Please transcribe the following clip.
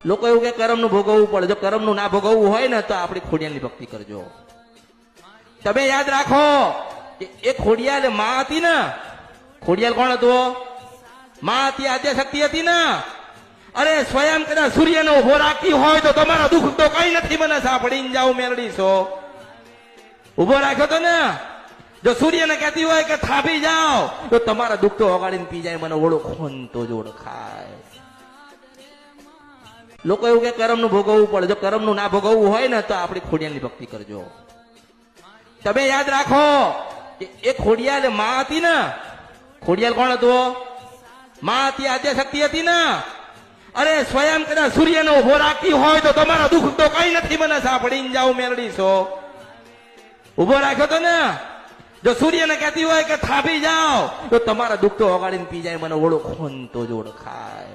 લોકો એવું કે કરમનું ભોગવવું પડે, જો કરમનું ના ભોગવવું હોય ને તો આપણી ખોડિયાલની ભક્તિ કરજો. તમે યાદ રાખો કે એ ખોડિયાલ માં હતી ને, ખોડિયાલ કોણ હતો? માં હતી, આદ્યશક્તિ હતી ને. અરે સ્વયં કદાચ સૂર્યનો ઉભો રાખતી હોય તો તમારા દુઃખ તો કઈ નથી મને સાંભળીને જાઓ મેલડી છો. ઉભો રાખ્યો તો ને, જો સૂર્યને કહેતી હોય કે થાપી જાઓ તો તમારા દુઃખ તો ઓગાડીને પી જાય, મને ઓળખો તો જ ઓળખાય. લોકો એવું કે કરમનું ભોગવવું પડે, જો કરમનું ના ભોગવવું હોય ને તો આપણી ખોડિયાલની ભક્તિ કરજો. તમે યાદ રાખો કે એ ખોડિયાલ માં હતી ને, ખોડિયાલ કોણ હતો? માં હતી, આદ્યશક્તિ હતી ને. અરે સ્વયં કદાચ સૂર્યનો ઉભો રાખતી હોય તો તમારા દુઃખ તો કઈ નથી મને સાંભળીને જાઓ મેલડી છો. ઉભો રાખ્યો તો ને, જો સૂર્યને કહેતી હોય કે થાપી જાઓ તો તમારા દુઃખ તો ઓગાડીને પી જાય, મને ઓળખો તો જ ઓળખાય.